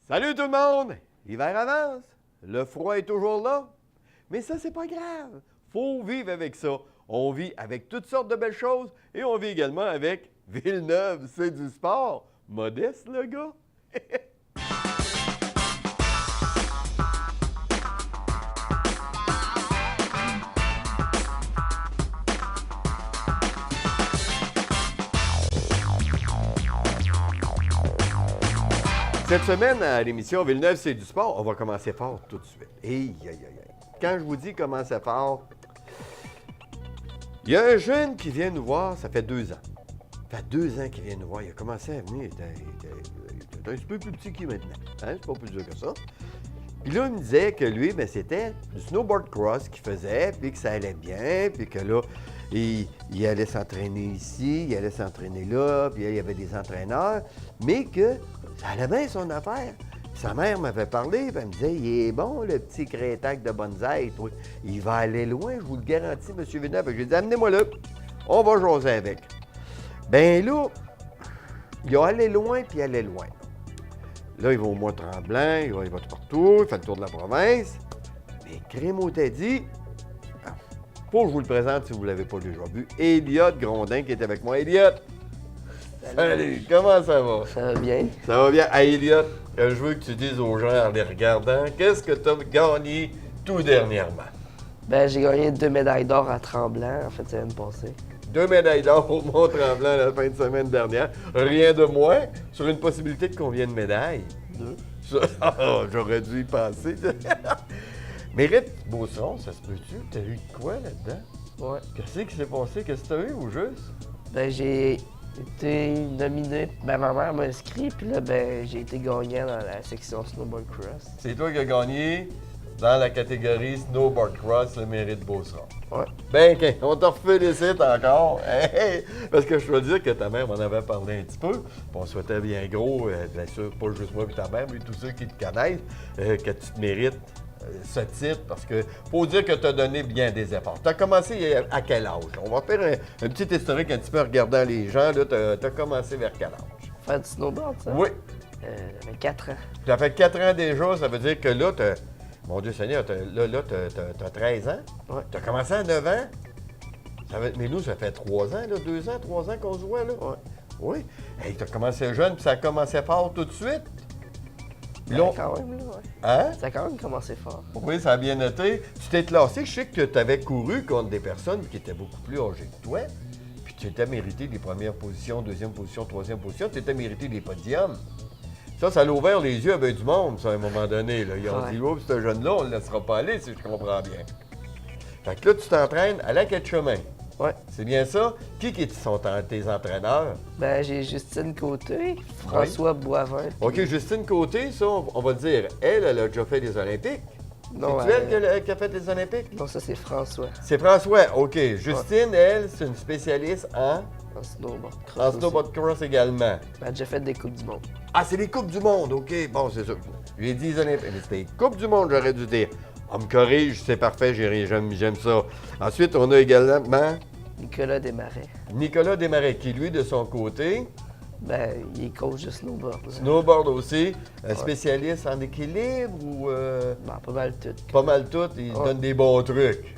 Salut tout le monde! L'hiver avance, le froid est toujours là, mais ça, c'est pas grave. Faut vivre avec ça. On vit avec toutes sortes de belles choses et on vit également avec Villeneuve, c'est du sport. Modeste, le gars. Cette semaine, à l'émission Villeneuve, c'est du sport, on va commencer fort tout de suite. Aïe, aïe, aïe, aïe. Quand je vous dis commencer fort, il y a un jeune qui vient nous voir, ça fait 2 ans. Ça fait 2 ans qu'il vient nous voir. Il a commencé à venir, il était un petit peu plus petit qu'il est maintenant. Hein? C'est pas plus dur que ça. Puis là, il me disait que lui, ben, c'était du snowboard cross qu'il faisait, puis que ça allait bien, puis que là, il allait s'entraîner ici, il allait s'entraîner là, puis il y avait des entraîneurs, mais que ça allait bien son affaire. Puis sa mère m'avait parlé, puis elle me disait, il est bon, le petit crétac de bonsaï, toi. Il va aller loin, je vous le garantis, M. Villeneuve. J'ai dit, amenez-moi-le, on va jaser avec. Ben là, il a allé loin, puis il allait loin. Là, il va au Mont-Tremblant, il va tout partout, il fait le tour de la province. Mais Crémeau t'a dit, faut que je vous le présente si vous ne l'avez pas déjà vu, Elliott Grondin qui est avec moi. Elliott! Salut! Comment ça va? Ça va bien. Ça va bien. Hey, Elliott, je veux que tu dises aux gens en les regardant, qu'est-ce que tu as gagné tout dernièrement? Ben, j'ai gagné 2 médailles d'or à Tremblant, en fait, semaine passée. 2 médailles d'or au Mont-Tremblant la fin de semaine dernière. Rien de moins. Sur une possibilité de combien de médailles? 2. Oh, j'aurais dû y penser. Mérite Beauceron, ça se peut-tu? T'as eu quoi là-dedans? Ouais. Qu'est-ce qui s'est passé? Qu'est-ce que t'as eu au juste? Ben, j'ai été nominé. Ben, ma mère m'a inscrit, puis là, ben, j'ai été gagnant dans la section snowboard cross. C'est toi qui as gagné dans la catégorie snowboard cross le mérite Beauceron. Ouais. Ben, on te félicite encore. Hey! Parce que je dois dire que ta mère m'en avait parlé un petit peu. Puis on souhaitait bien gros, bien sûr, pas juste moi et ta mère, mais tous ceux qui te connaissent, que tu te mérites ce titre. Parce que faut dire que tu as donné bien des efforts. Tu as commencé à quel âge? On va faire un petit historique un petit peu en regardant les gens. Tu as commencé vers quel âge? Faire du snowboard, ça? Oui. J'avais 4 ans. Tu as fait 4 ans déjà, ça veut dire que là, mon Dieu Seigneur, t'as 13 ans? Ouais. T'as commencé à 9 ans? Mais nous, ça fait 3 ans, là, 2 ans, 3 ans qu'on se voit, là? Ouais. Oui. Hey, t'as commencé jeune, puis ça a commencé fort tout de suite? Ben, Là, quand même, là, ouais. hein? Ça a quand même commencé fort. Oui, ça a bien noté. Tu t'es classé, je sais que tu avais couru contre des personnes qui étaient beaucoup plus âgées que toi, puis tu étais mérité des premières positions, deuxième position, troisième position, tu étais mérité des podiums. Ça l'a ouvert les yeux à ben du monde, ça, à un moment donné. Là. Ils ont dit, oh, ce jeune-là, on ne le laissera pas aller, si je comprends bien. Fait que là, tu t'entraînes à la quête chemin. Ouais. C'est bien ça? Qui sont tes entraîneurs? Ben, j'ai Justine Côté, François Boivin. OK, Justine Côté, ça, on va le dire, elle a déjà fait les Olympiques. Non, C'est-tu elle qui a fait les Olympiques? Non, ça, c'est François. C'est François, OK. Justine, elle, c'est une spécialiste en En snowboard cross. en aussi. snowboard cross également. Ben, elle a déjà fait des Coupes du Monde. Ah, c'est les Coupes du Monde, OK. Bon, c'est ça. J'ai dit les Olympiques. Mais c'était les Coupes du Monde, j'aurais dû dire. On me corrige, c'est parfait, j'aime ça. Ensuite, on a également Nicolas Desmarais. Nicolas Desmarais, qui, lui, de son côté, Ben, il est coach de snowboard. là. snowboard aussi, un spécialiste en équilibre ou Ben, pas mal tout. pas mal tout, il Ouais. donne des bons trucs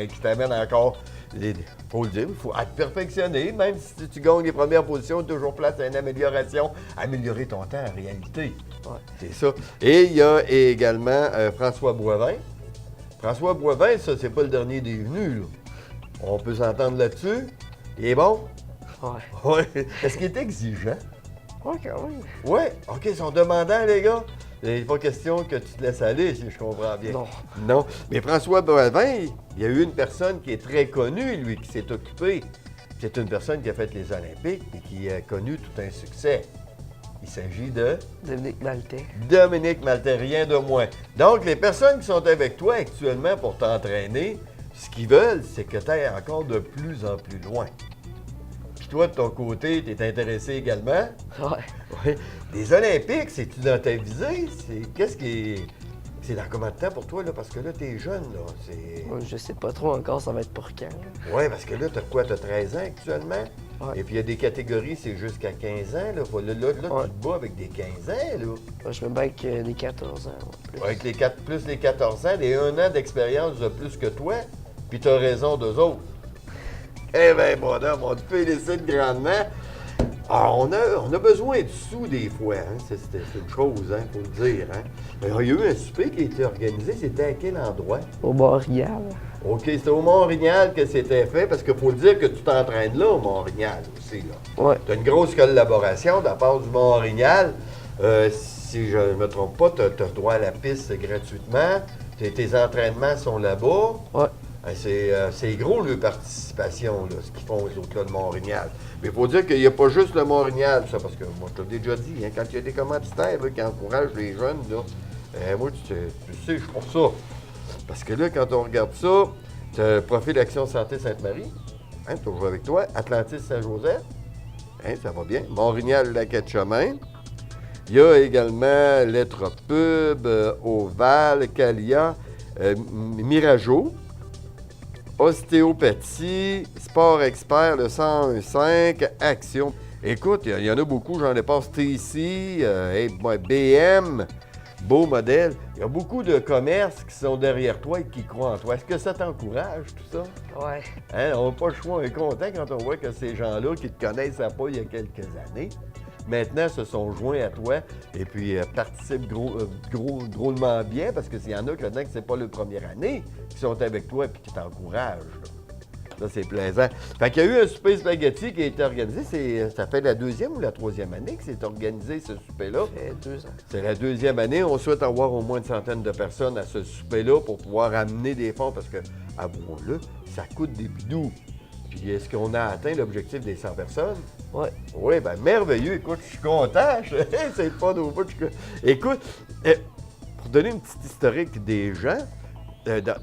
qui t'amènent encore, faut le dire, il faut être perfectionné, même si tu gagnes les premières positions, toujours place à une amélioration, améliorer ton temps en réalité. Ouais. C'est ça. Et il y a également François Boivin. François Boivin, ça, c'est pas le dernier des venus, là. On peut s'entendre là-dessus. Il est bon? Ouais. Oui. Est-ce qu'il est exigeant? Ouais, quand même. Oui. OK, ils sont demandants, les gars. Il n'est pas question que tu te laisses aller, si je comprends bien. Non. Non. Mais François Boivin, il y a eu une personne qui est très connue, lui, qui s'est occupé. C'est une personne qui a fait les Olympiques et qui a connu tout un succès. Il s'agit de Dominique Maltais. Dominique Maltais, rien de moins. Donc, les personnes qui sont avec toi actuellement pour t'entraîner, ce qu'ils veulent, c'est que tu ailles encore de plus en plus loin. Puis toi, de ton côté, tu es intéressé également? Ouais. Oui. Les Olympiques, c'est-tu dans ta visée? Qu'est-ce qui est. C'est dans combien de temps pour toi, là? Parce que là, t'es jeune, là. Moi, je sais pas trop encore, ça va être pour quand. Oui, parce que là, t'as quoi? T'as 13 ans actuellement? Ouais. Et puis il y a des catégories, c'est jusqu'à 15 ans. Là, Ouais. tu te bats avec des 15 ans. Là. Moi, je me bats avec des 14 ans. Plus. Avec plus les 14 ans, des 1 an d'expérience de plus que toi, puis tu as raison d'eux autres. Eh bien, bonhomme, on te félicite grandement. Alors, on a besoin de sous des fois, hein? C'est une chose, hein, faut le dire. Hein? Alors, il y a eu un souper qui a été organisé, c'était à quel endroit? Au Montréal. OK, c'était au Mont-Rignal que c'était fait, parce qu'il faut le dire que tu t'entraînes là au Mont-Rignal aussi. Ouais. Tu as une grosse collaboration de la part du Mont-Rignal. Si je ne me trompe pas, tu as droit à la piste gratuitement. Tes entraînements sont là-bas. Ouais. C'est gros, leur participation, là, ce qu'ils font, les autres, là, de Mont-Rignal. Mais il faut dire qu'il n'y a pas juste le Mont-Rignal, ça, parce que moi, je t'ai déjà dit, hein, quand il y a des commanditaires là, qui encouragent les jeunes, là, moi, tu sais, je suis pour ça. Parce que là, quand on regarde ça, tu as Profil Action Santé Sainte-Marie, hein, toujours avec toi, Atlantis Saint-Joseph, hein, ça va bien, Mont-Rignal, Lac-Chemin. Il y a également Lettre Pub, Oval, Calia, Mirageau, Ostéopathie, Sport Expert, le 101.5, Action. Écoute, il y en a beaucoup, j'en ai passé ici, BM, Beau Modèle. Il y a beaucoup de commerces qui sont derrière toi et qui croient en toi. Est-ce que ça t'encourage, tout ça? Ouais. Hein, on n'a pas le choix, on est content quand on voit que ces gens-là qui te connaissent pas il y a quelques années, maintenant se sont joints à toi et puis participent drôlement bien parce qu'il y en a que là-dedans que c'est pas leur première année qui sont avec toi et qui t'encouragent. Là, c'est plaisant. Fait qu'il y a eu un souper spaghetti qui a été organisé. Ça fait la 2e ou la 3e année que c'est organisé, ce souper-là? Ça fait 2 ans. C'est la 2e année. On souhaite avoir au moins une centaine de personnes à ce souper-là pour pouvoir amener des fonds parce que, avouons-le, ça coûte des bidous. Puis est-ce qu'on a atteint l'objectif des 100 personnes? Ouais. Oui, bien merveilleux. Écoute, je suis content. C'est le fun au bout. Écoute, pour donner une petite historique des gens,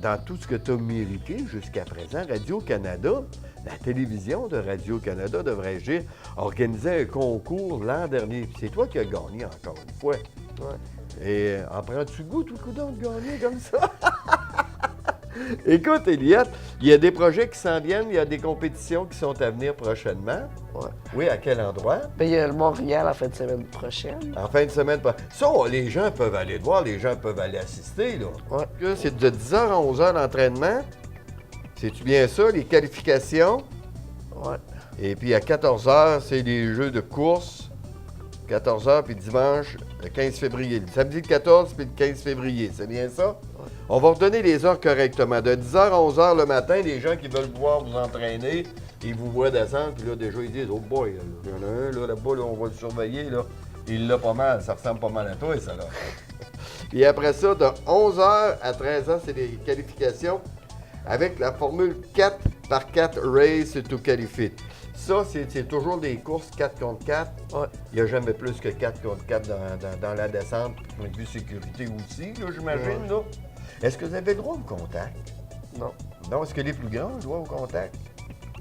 dans tout ce que tu as mérité jusqu'à présent, Radio-Canada, la télévision de Radio-Canada, devrais-je dire, organisait un concours l'an dernier. Puis c'est toi qui as gagné encore une fois. Ouais. Et en prends-tu goût tout le coup de gagner comme ça? Écoute, Eliott, il y a des projets qui s'en viennent, il y a des compétitions qui sont à venir prochainement. Ouais. Oui, à quel endroit? Ben, il y a le Montréal la fin de semaine prochaine. En fin de semaine. Ça, les gens peuvent aller te voir, les gens peuvent aller assister, là. Ouais. Là, c'est de 10h à 11h l'entraînement. C'est-tu bien ça, les qualifications? Ouais. Et puis à 14h, c'est les jeux de course. 14h, puis dimanche, le 15 février. Le samedi le 14, puis le 15 février. C'est bien ça? Ouais. On va redonner les heures correctement. De 10h à 11h le matin, les gens qui veulent pouvoir vous entraîner, ils vous voient descendre, puis là, déjà, ils disent « Oh boy, il y en a un, là-bas, là, on va le surveiller, là. Il l'a pas mal, ça ressemble pas mal à toi, ça, là. » Puis après ça, de 11h à 13h, c'est les qualifications avec la formule 4x4 Race to Qualify. Ça, c'est toujours des courses 4 contre 4. Ouais. Il n'y a jamais plus que 4 contre 4 dans la descente, point de vue sécurité aussi, là, j'imagine, Ouais. là. Est-ce que vous avez le droit au contact? Non. Non, est-ce que les plus grands ont le droit au contact?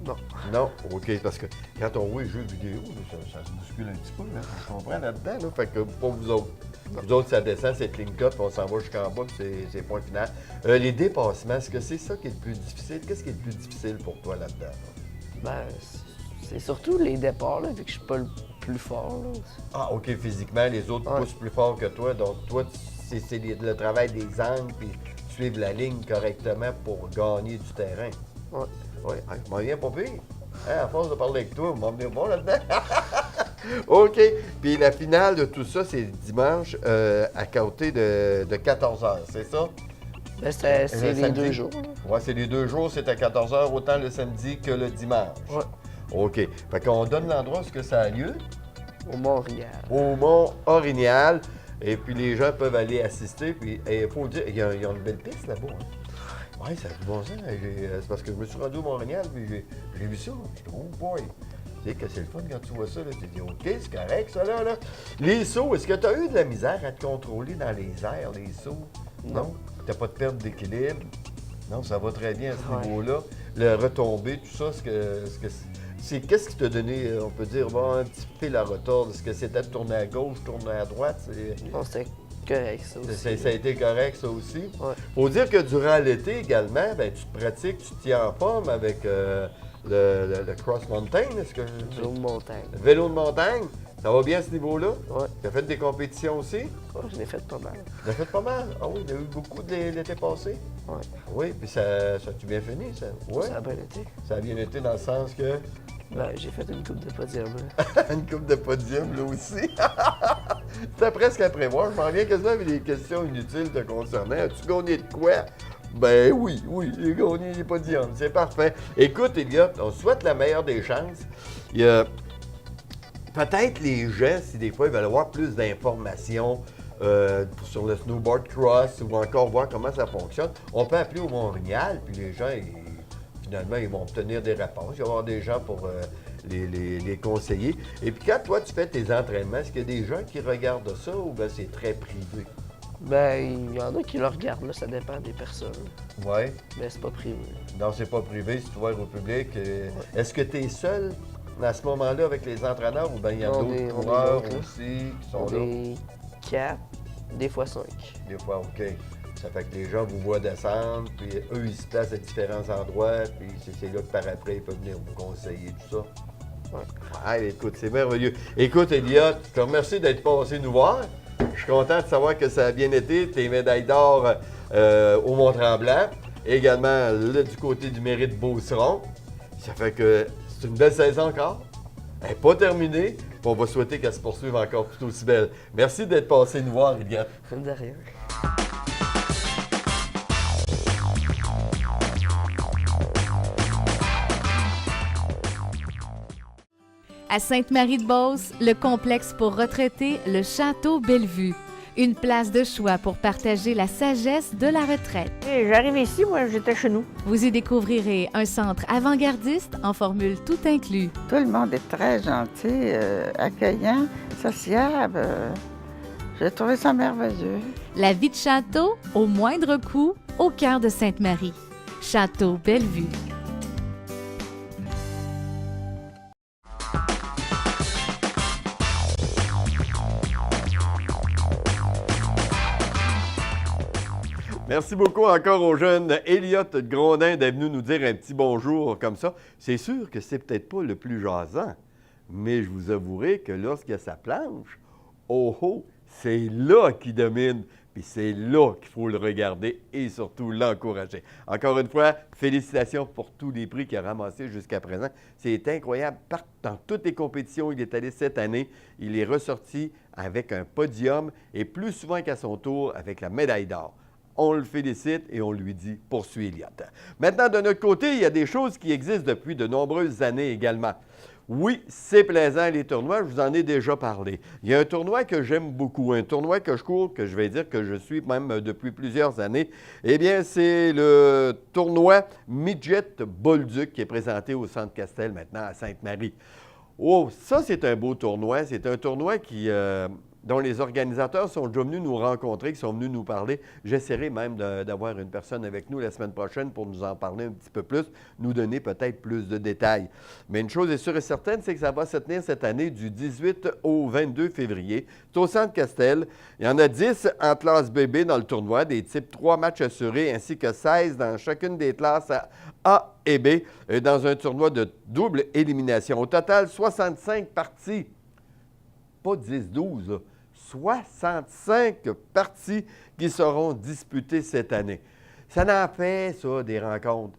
Non. Non, OK, parce que quand on voit les jeux vidéo, là, ça se bouscule un petit peu, hein, je comprends là-dedans, là, fait que pas vous autres. Vous autres, ça descend, c'est clean cut, puis on s'en va jusqu'en bas, puis c'est point final. Les dépassements, est-ce que c'est ça qui est le plus difficile? Qu'est-ce qui est le plus difficile pour toi là-dedans? Ben, c'est surtout les départs, là, vu que je suis pas le plus fort, là. Ah, OK, physiquement, les autres Ouais. poussent plus fort que toi, donc toi, c'est le travail des angles, puis suivre la ligne correctement pour gagner du terrain. Ouais. Oui, je m'en viens pas pire. Hein, à force de parler avec toi, on m'en venir bon là-dedans. OK. Puis la finale de tout ça, c'est dimanche à côté de 14h, c'est ça? Ben, c'est les samedi? 2 jours, là. Oui, c'est les 2 jours, c'est à 14h, autant le samedi que le dimanche. Ouais. OK. Fait qu'on donne l'endroit où ça a lieu, Au Montréal. au Mont-Orignal. Et puis les gens peuvent aller assister. Puis il faut dire, il y a une belle piste là-bas. Hein? Oui, ça a du bon sens. C'est parce que je me suis rendu au Mont-Orignal, puis j'ai vu ça. Je dis, oh boy! Tu sais que c'est le fun quand tu vois ça. Là. Tu te dis, OK, c'est correct, ça là. Les sauts, est-ce que tu as eu de la misère à te contrôler dans les airs, les sauts? Non? Tu n'as pas de perte d'équilibre? Non, ça va très bien à ce niveau-là. Le retombé, tout ça, qu'est-ce qui t'a donné, on peut dire, bon, un petit fil à retordre? Est-ce que c'était de tourner à gauche, tourner à droite? Non, c'était correct, ça aussi. Ça a été correct, ça aussi? Ouais. Faut dire que durant l'été également, ben, tu te pratiques, tu te tiens en forme avec le cross mountain, est-ce que... Vélo de montagne. Le vélo de montagne, ça va bien à ce niveau-là? Ouais. Tu as fait des compétitions aussi? Ouais, je l'ai fait pas mal. Tu as fait pas mal? Ah oui, il y a eu beaucoup l'été passé? Ouais. Oui, puis ça a-tu bien fini, ça? Oui. Ça a bien été. Ça a bien été dans le sens que... Ben, j'ai fait une coupe de podium. Là. Une coupe de podium, là aussi. C'était presque à prévoir. Je m'en viens quasiment avec des questions inutiles te concernant. As-tu gagné de quoi? Ben oui, j'ai gagné des podiums. C'est parfait. Écoute, Elliot, on souhaite la meilleure des chances. Il y a peut-être les gens, si des fois ils veulent avoir plus d'informations sur le snowboard cross ou encore voir comment ça fonctionne, on peut appeler au Montréal, puis les gens, finalement, ils vont obtenir des réponses. Il va y avoir des gens pour les conseiller. Et puis quand toi, tu fais tes entraînements, est-ce qu'il y a des gens qui regardent ça ou bien c'est très privé? Ben, il y en a qui le regardent, là, ça dépend des personnes. Oui. Mais c'est pas privé. Non, c'est pas privé, c'est ouvert au public. Est-ce que tu es seul à ce moment-là avec les entraîneurs ou bien il y a d'autres coureurs aussi qui sont là? On est 4, des fois 5. Des fois, OK. Ça fait que les gens vous voient descendre, puis eux, ils se placent à différents endroits, puis c'est là que par après, ils peuvent venir vous conseiller, tout ça. Ouais. Ah, écoute, c'est merveilleux. Écoute, Elliot, je te remercie d'être passé nous voir. Je suis content de savoir que ça a bien été, tes médailles d'or au Mont-Tremblant, également là, du côté du Mérite Beauceron. Ça fait que c'est une belle saison encore. Elle n'est pas terminée, puis on va souhaiter qu'elle se poursuive encore tout aussi belle. Merci d'être passé nous voir, Elliot. De rien. À Sainte-Marie-de-Beauce, le complexe pour retraités, le Château Bellevue. Une place de choix pour partager la sagesse de la retraite. J'arrive ici, moi, j'étais chez nous. Vous y découvrirez un centre avant-gardiste en formule tout inclus. Tout le monde est très gentil, accueillant, sociable. J'ai trouvé ça merveilleux. La vie de château, au moindre coût, au cœur de Sainte-Marie. Château Bellevue. Merci beaucoup encore au jeune Elliot Grondin d'être venu nous dire un petit bonjour comme ça. C'est sûr que c'est peut-être pas le plus jasant, mais je vous avouerai que lorsqu'il y a sa planche, c'est là qu'il domine, puis c'est là qu'il faut le regarder et surtout l'encourager. Encore une fois, félicitations pour tous les prix qu'il a ramassés jusqu'à présent. C'est incroyable. Dans toutes les compétitions, il est allé cette année. Il est ressorti avec un podium et plus souvent qu'à son tour avec la médaille d'or. On le félicite et on lui dit « poursuis, Elliot ». Maintenant, de notre côté, il y a des choses qui existent depuis de nombreuses années également. Oui, c'est plaisant les tournois, je vous en ai déjà parlé. Il y a un tournoi que j'aime beaucoup, un tournoi que je cours, que je vais dire que je suis même depuis plusieurs années. Eh bien, c'est le tournoi Midget Bolduc qui est présenté au Centre Castel maintenant à Sainte-Marie. Oh, ça, c'est un beau tournoi. C'est un tournoi dont les organisateurs sont déjà venus nous rencontrer, qui sont venus nous parler. J'essaierai même d'avoir une personne avec nous la semaine prochaine pour nous en parler un petit peu plus, nous donner peut-être plus de détails. Mais une chose est sûre et certaine, c'est que ça va se tenir cette année du 18 au 22 février. C'est au Centre Castel. Il y en a 10 en classe bébé dans le tournoi, des types 3 matchs assurés, ainsi que 16 dans chacune des classes A et B, dans un tournoi de double élimination. Au total, 65 parties. Pas 10-12, là. 65 parties qui seront disputées cette année. Ça n'en fait, ça, des rencontres.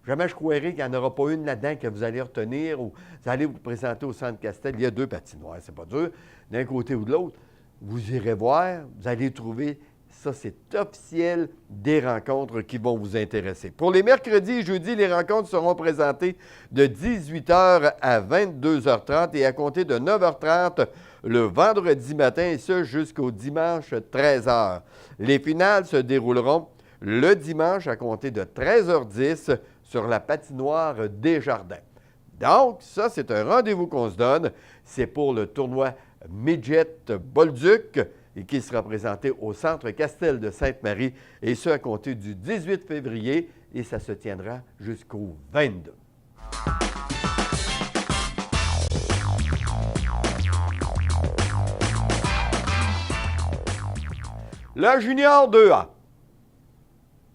Jamais je croirais qu'il n'y en aura pas une là-dedans que vous allez retenir ou vous allez vous présenter au Centre Castel. Il y a 2 patinoires, c'est pas dur, d'un côté ou de l'autre. Vous irez voir, vous allez trouver, ça c'est officiel, des rencontres qui vont vous intéresser. Pour les mercredis et jeudis, les rencontres seront présentées de 18h à 22h30 et à compter de 9h30 le vendredi matin, et ce jusqu'au dimanche 13h. Les finales se dérouleront le dimanche à compter de 13h10 sur la patinoire Desjardins. Donc, ça, c'est un rendez-vous qu'on se donne. C'est pour le tournoi Midget Bolduc et qui sera présenté au Centre Castel de Sainte-Marie, et ce à compter du 18 février, et ça se tiendra jusqu'au 22. La Junior 2A.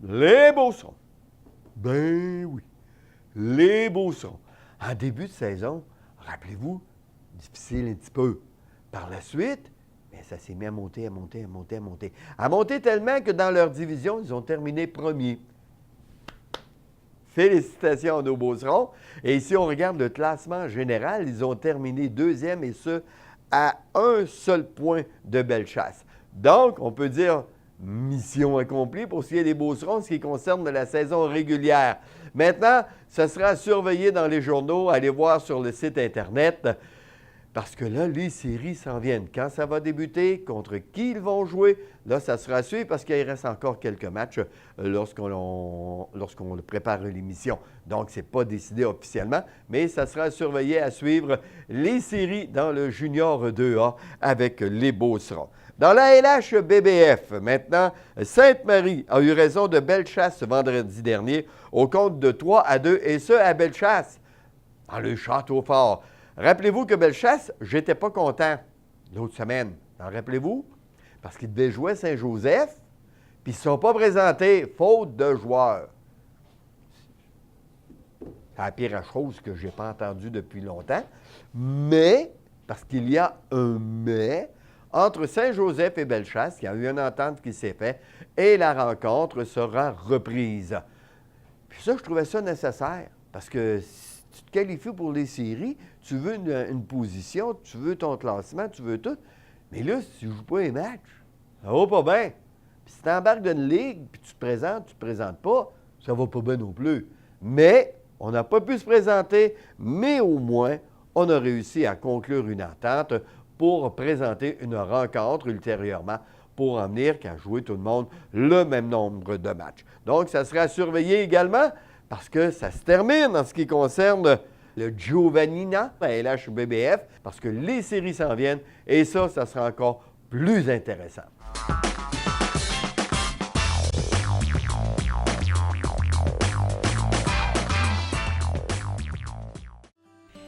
Les Beaucerons. Ben oui. les Beaucerons. En début de saison, rappelez-vous, difficile un petit peu. Par la suite, bien, ça s'est mis à monter, à monter, à monter, à monter. À monter tellement que dans leur division, ils ont terminé premier. Félicitations à nos Beaucerons. Et ici, on regarde le classement général. Ils ont terminé deuxième et ce, à un seul point de Bellechasse. Donc, on peut dire mission accomplie pour ce qui est des Beaucerons, ce qui concerne la saison régulière. Maintenant, ce sera surveillé dans les journaux, allez voir sur le site Internet, parce que là, les séries s'en viennent. Quand ça va débuter, contre qui ils vont jouer, là, ça sera à suivre parce qu'il reste encore quelques matchs lorsqu'on prépare l'émission. Donc, ce n'est pas décidé officiellement, mais ça sera surveillé à suivre les séries dans le Junior 2A avec les Beaucerons. Dans la LHBBF, maintenant, Sainte-Marie a eu raison de Bellechasse ce vendredi dernier au compte de 3-2, et ce, à Bellechasse, dans le Château-Fort. Rappelez-vous que Bellechasse, j'étais pas content l'autre semaine. Rappelez-vous? Parce qu'ils devaient jouer à Saint-Joseph, puis ils ne sont pas présentés, faute de joueurs. C'est la pire chose que je n'ai pas entendue depuis longtemps. Mais, parce qu'il y a un mais, entre Saint-Joseph et Bellechasse, il y a eu une entente qui s'est faite, et la rencontre sera reprise. Puis ça, je trouvais ça nécessaire, parce que si tu te qualifies pour les séries, tu veux une position, tu veux ton classement, tu veux tout. Mais là, si tu ne joues pas les matchs, ça va pas bien. Puis si tu embarques dans une ligue, puis tu te présentes pas, ça va pas bien non plus. Mais on n'a pas pu se présenter, mais au moins, on a réussi à conclure une entente pour présenter une rencontre ultérieurement pour en venir qu'à jouer tout le monde le même nombre de matchs. Donc, ça sera surveillé également parce que ça se termine en ce qui concerne le Giovannina à LHBBF parce que les séries s'en viennent et ça sera encore plus intéressant.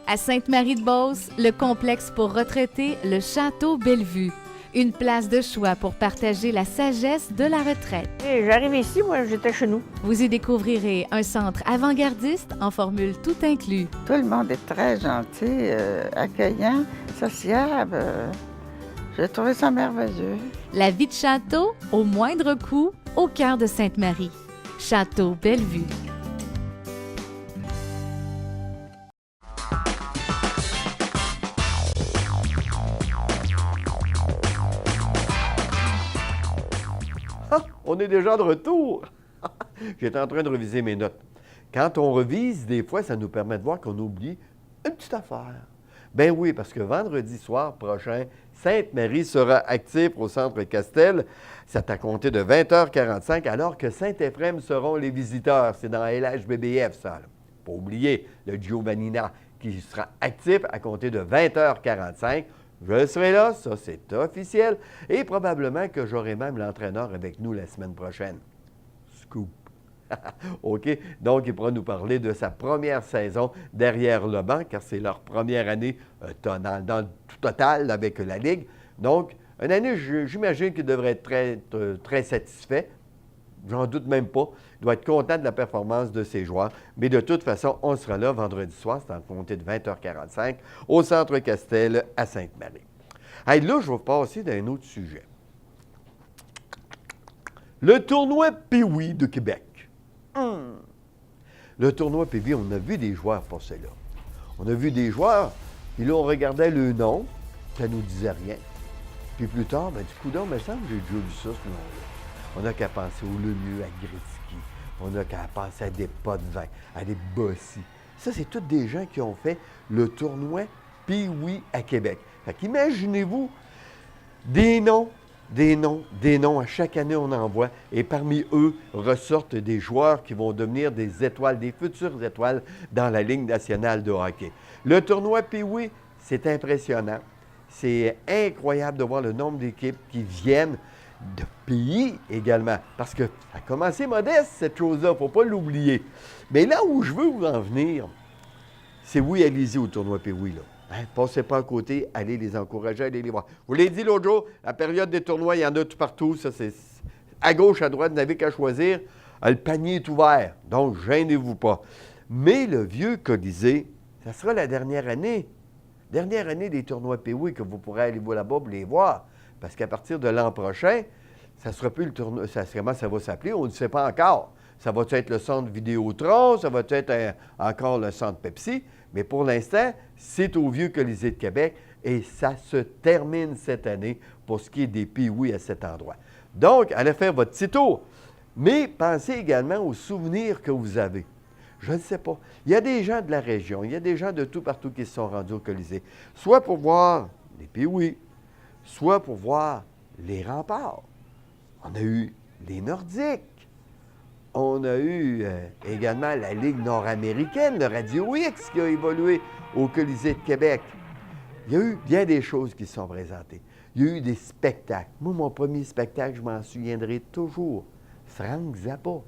À Sainte-Marie-de-Beauce, le complexe pour retraités, le Château Bellevue. Une place de choix pour partager la sagesse de la retraite. Et j'arrive ici, moi, j'étais chez nous. Vous y découvrirez un centre avant-gardiste en formule tout inclus. Tout le monde est très gentil, accueillant, sociable. J'ai trouvé ça merveilleux. La vie de château, au moindre coût, au cœur de Sainte-Marie. Château Bellevue. On est déjà de retour. J'étais en train de reviser mes notes. Quand on revise, des fois, ça nous permet de voir qu'on oublie une petite affaire. Ben oui, parce que vendredi soir prochain, Sainte-Marie sera active au Centre Castel. C'est à compter de 20h45, alors que Saint-Éphrem seront les visiteurs. C'est dans LHBBF, ça. Pas oublier le Giovannina qui sera actif à compter de 20h45. Je serai là, ça c'est officiel, et probablement que j'aurai même l'entraîneur avec nous la semaine prochaine. Scoop. OK? Donc, il pourra nous parler de sa première saison derrière le banc, car c'est leur première année dans le total avec la Ligue. Donc, une année, j'imagine qu'il devrait être très satisfait. J'en doute même pas. Il doit être content de la performance de ses joueurs. Mais de toute façon, on sera là vendredi soir, c'est en compter de 20h45, au Centre Castel à Sainte-Marie. Hey, là, je vais passer d'un autre sujet. Le tournoi Pee-Wee de Québec. Le tournoi Pee-Wee, on a vu des joueurs passer là. On a vu des joueurs, puis là, on regardait le nom, ça nous disait rien. Puis plus tard, du coup, il me semble que j'ai déjà vu ça, ce nom-là. On n'a qu'à penser au Lemieux, à Gretzky. On n'a qu'à penser à des pots de vin, à des Bossy. Ça, c'est tous des gens qui ont fait le tournoi Pee-Wee à Québec. Fait qu'imaginez-vous des noms. À chaque année, on en voit. Et parmi eux ressortent des joueurs qui vont devenir des étoiles, des futures étoiles dans la Ligue nationale de hockey. Le tournoi Pee-Wee, c'est impressionnant. C'est incroyable de voir le nombre d'équipes qui viennent de pays également. Parce que ça a commencé modeste, cette chose-là, il ne faut pas l'oublier. Mais là où je veux vous en venir, c'est oui, allez-y au tournoi Pee-Wee, là. Hein, passez pas à côté, allez les encourager, allez les voir. Je vous l'ai dit l'autre jour, la période des tournois, il y en a tout partout. Ça, c'est à gauche, à droite, vous n'avez qu'à choisir. Le panier est ouvert, donc gênez-vous pas. Mais le vieux Colisée, ça sera la dernière année. Dernière année des tournois Pee-Wee que vous pourrez aller là-bas pour les voir. Parce qu'à partir de l'an prochain, ça ne sera plus le tournoi. Comment ça va s'appeler? On ne sait pas encore. Ça va être le centre Vidéotron, ça va être encore le centre Pepsi. Mais pour l'instant, c'est au vieux Colisée de Québec et ça se termine cette année pour ce qui est des Pee-Wee à cet endroit. Donc, allez faire votre petit tour. Mais pensez également aux souvenirs que vous avez. Je ne sais pas. Il y a des gens de la région, il y a des gens de tout partout qui se sont rendus au Colisée, soit pour voir les Pee-Wee, soit pour voir les remparts. On a eu les Nordiques. On a eu également la Ligue nord-américaine, le Radio X, qui a évolué au Colisée de Québec. Il y a eu bien des choses qui se sont présentées. Il y a eu des spectacles. Moi, mon premier spectacle, je m'en souviendrai toujours. Frank Zappa.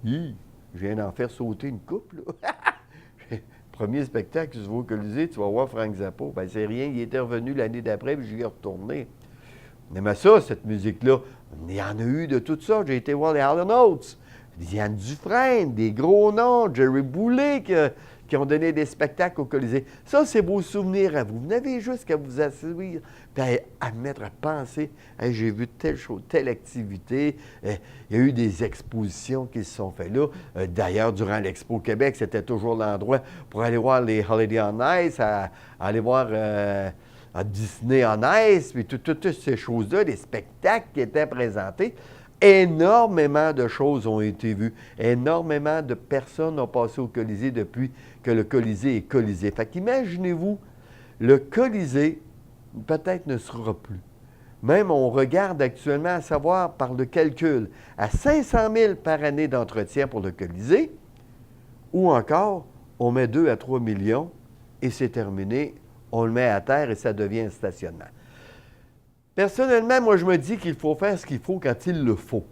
Je viens d'en faire sauter une coupe, là. Premier spectacle, tu vas au Colisée, tu vas voir Frank Zappa. Ben c'est rien, il était revenu l'année d'après, puis j'y ai retourné. On aimait ça, cette musique-là. Il y en a eu de tout ça. J'ai été voir les Hall & Oates, Diane Dufresne, des gros noms, Jerry Boulet qui ont donné des spectacles au Colisée. Ça, c'est vos souvenirs à vous. Vous n'avez juste qu'à vous asseoir puis à mettre à penser. Hey, j'ai vu telle chose, telle activité. Il y a eu des expositions qui se sont faites là. D'ailleurs, durant l'Expo Québec, c'était toujours l'endroit pour aller voir les Holiday on Ice, aller voir à Disney on Ice, puis toutes ces choses-là, des spectacles qui étaient présentés. Énormément de choses ont été vues. Énormément de personnes ont passé au Colisée depuis que le Colisée est Colisée. Fait qu'imaginez-vous, le Colisée, peut-être ne sera plus. Même on regarde actuellement à savoir par le calcul à 500 000 par année d'entretien pour le Colisée, ou encore on met 2 à 3 millions et c'est terminé, on le met à terre et ça devient un stationnement. Personnellement, moi, je me dis qu'il faut faire ce qu'il faut quand il le faut.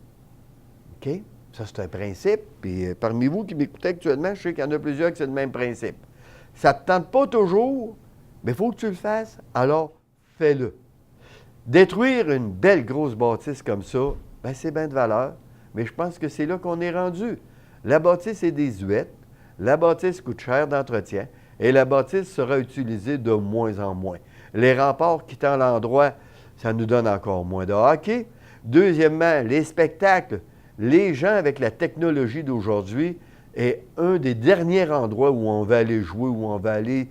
OK? Ça, c'est un principe. Puis parmi vous qui m'écoutez actuellement, je sais qu'il y en a plusieurs qui c'est le même principe. Ça ne te tente pas toujours, mais il faut que tu le fasses, alors fais-le. Détruire une belle grosse bâtisse comme ça, bien, c'est bien de valeur, mais je pense que c'est là qu'on est rendu. La bâtisse est désuète, la bâtisse coûte cher d'entretien et la bâtisse sera utilisée de moins en moins. Les remparts quittant l'endroit, ça nous donne encore moins de hockey. Deuxièmement, les spectacles. Les gens, avec la technologie d'aujourd'hui, est un des derniers endroits où on va aller jouer, où on va aller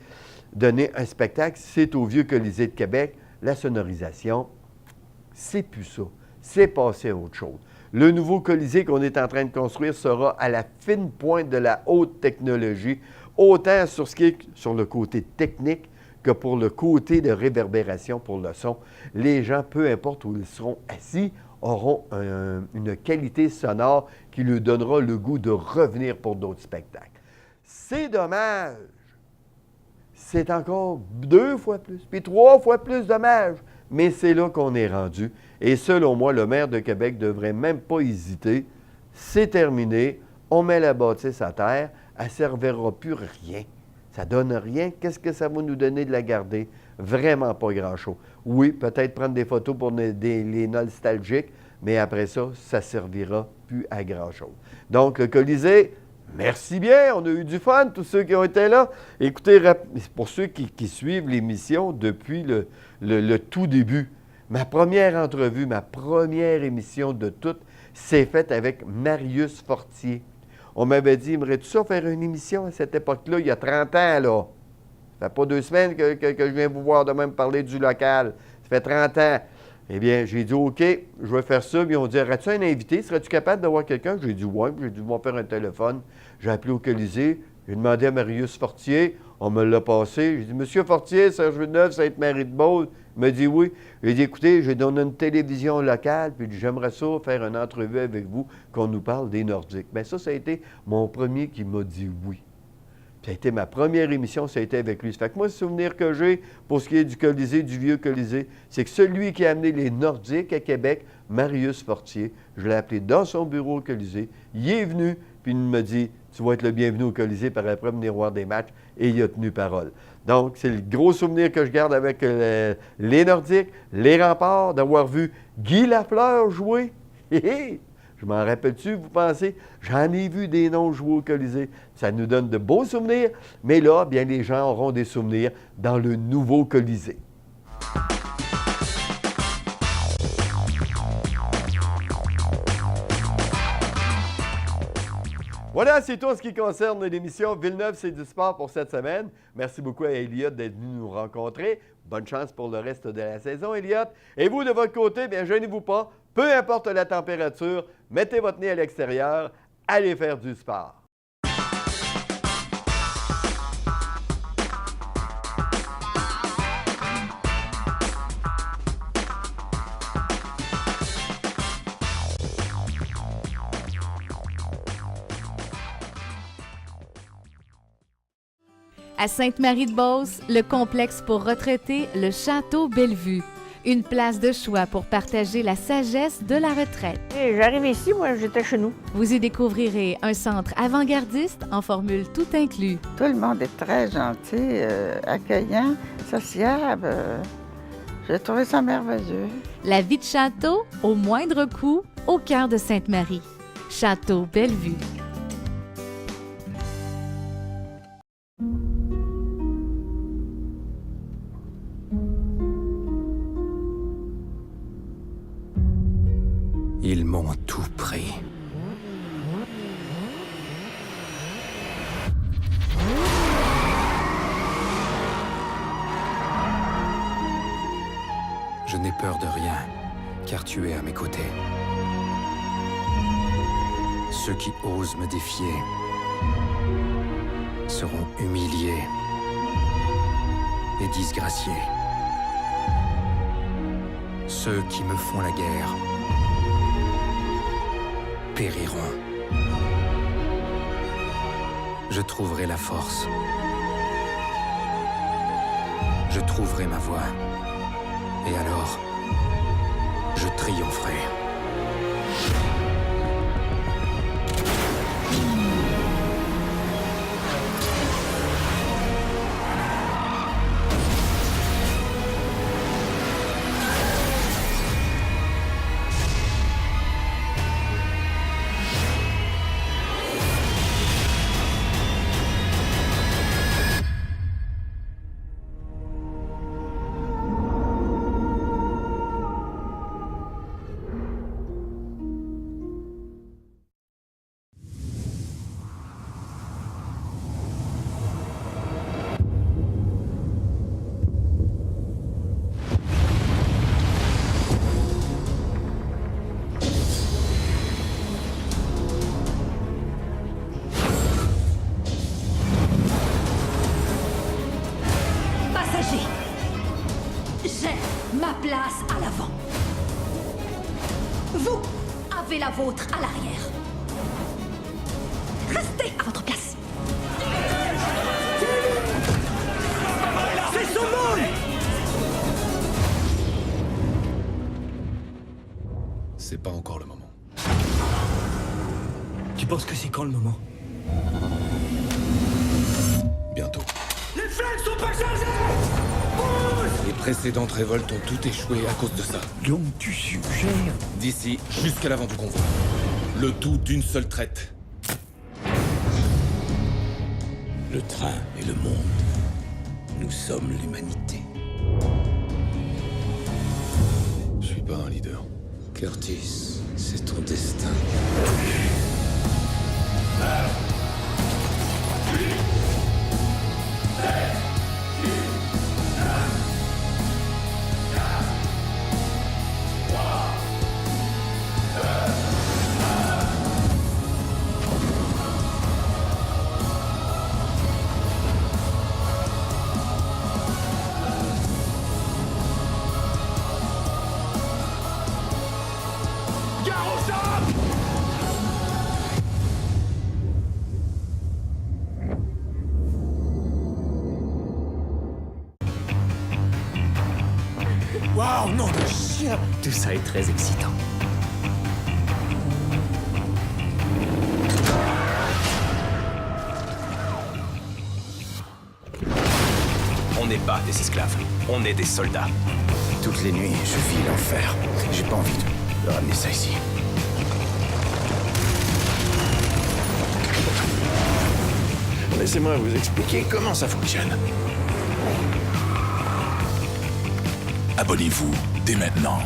donner un spectacle, c'est au vieux Colisée de Québec. La sonorisation, c'est plus ça. C'est passé à autre chose. Le nouveau Colisée qu'on est en train de construire sera à la fine pointe de la haute technologie, autant sur ce qui est sur le côté technique que pour le côté de réverbération pour le son. Les gens, peu importe où ils seront assis, auront une qualité sonore qui leur donnera le goût de revenir pour d'autres spectacles. C'est dommage. C'est encore 2 fois plus, puis 3 fois plus dommage. Mais c'est là qu'on est rendu. Et selon moi, le maire de Québec ne devrait même pas hésiter. C'est terminé. On met la bâtisse à terre. Elle ne servira plus rien. Ça ne donne rien. Qu'est-ce que ça va nous donner de la garder? Vraiment pas grand-chose. Oui, peut-être prendre des photos pour les nostalgiques, mais après ça, ça ne servira plus à grand-chose. Donc, le Colisée, merci bien. On a eu du fun, tous ceux qui ont été là. Écoutez, pour ceux qui suivent l'émission depuis le tout début, ma première entrevue, ma première émission de toutes, c'est faite avec Marius Fortier. On m'avait dit, aimerais-tu ça faire une émission à cette époque-là, il y a 30 ans, là? Ça fait pas 2 semaines que je viens vous voir de même parler du local. Ça fait 30 ans. Eh bien, j'ai dit, OK, je vais faire ça. Puis on dit, aurais-tu un invité? Serais-tu capable d'avoir quelqu'un? J'ai dit, oui. J'ai dit, on va faire un téléphone. J'ai appelé au Colisée. J'ai demandé à Marius Fortier. On me l'a passé. J'ai dit, Monsieur Fortier, Serge-Villeneuve, Sainte-Marie-de-Beauce. Il m'a dit oui. J'ai dit, écoutez, j'ai donné une télévision locale, puis j'aimerais ça faire une entrevue avec vous, qu'on nous parle des Nordiques. Bien, ça a été mon premier qui m'a dit oui. Puis ça a été ma première émission, ça a été avec lui. Ça fait que moi, le souvenir que j'ai pour ce qui est du Colisée, du vieux Colisée, c'est que celui qui a amené les Nordiques à Québec, Marius Fortier, je l'ai appelé dans son bureau au Colisée. Il est venu, puis il me dit, tu vas être le bienvenu au Colisée, par après venir voir des matchs, et il a tenu parole. Donc, c'est le gros souvenir que je garde avec les Nordiques, les Remparts, d'avoir vu Guy Lafleur jouer. Je m'en rappelle-tu, vous pensez? J'en ai vu des noms jouer au Colisée. Ça nous donne de beaux souvenirs, mais là, bien, les gens auront des souvenirs dans le nouveau Colisée. Voilà, c'est tout en ce qui concerne l'émission Villeneuve, c'est du sport pour cette semaine. Merci beaucoup à Elliot d'être venu nous rencontrer. Bonne chance pour le reste de la saison, Elliot. Et vous, de votre côté, bien, gênez-vous pas. Peu importe la température, mettez votre nez à l'extérieur, allez faire du sport. À Sainte-Marie-de-Beauce, le complexe pour retraités, le Château Bellevue. Une place de choix pour partager la sagesse de la retraite. Et j'arrive ici, moi, j'étais chez nous. Vous y découvrirez un centre avant-gardiste en formule tout inclus. Tout le monde est très gentil, accueillant, sociable. J'ai trouvé ça merveilleux. La vie de château, au moindre coût, au cœur de Sainte-Marie. Château Bellevue. Ils m'ont tout pris. Je n'ai peur de rien, car tu es à mes côtés. Ceux qui osent me défier seront humiliés et disgraciés. Ceux qui me font la guerre périront. Je trouverai la force. Je trouverai ma voie. Et alors, je triompherai. Ma place à l'avant. Vous avez la vôtre à l'arrière. Restez à votre place. C'est son monde! C'est pas encore le moment. Tu penses que c'est quand le moment? Bientôt. Les flingues sont pas chargées! Les précédentes révoltes ont tout échoué à cause de ça. Donc tu suggères... D'ici jusqu'à l'avant du convoi. Le tout d'une seule traite. Le train et le monde. Nous sommes l'humanité. Je suis pas un leader. Curtis, c'est ton destin. Waouh, nom de chien! Tout ça est très excitant. On n'est pas des esclaves, on est des soldats. Toutes les nuits, je vis l'enfer. J'ai pas envie de ramener ça ici. Laissez-moi vous expliquer comment ça fonctionne. Abonnez-vous dès maintenant.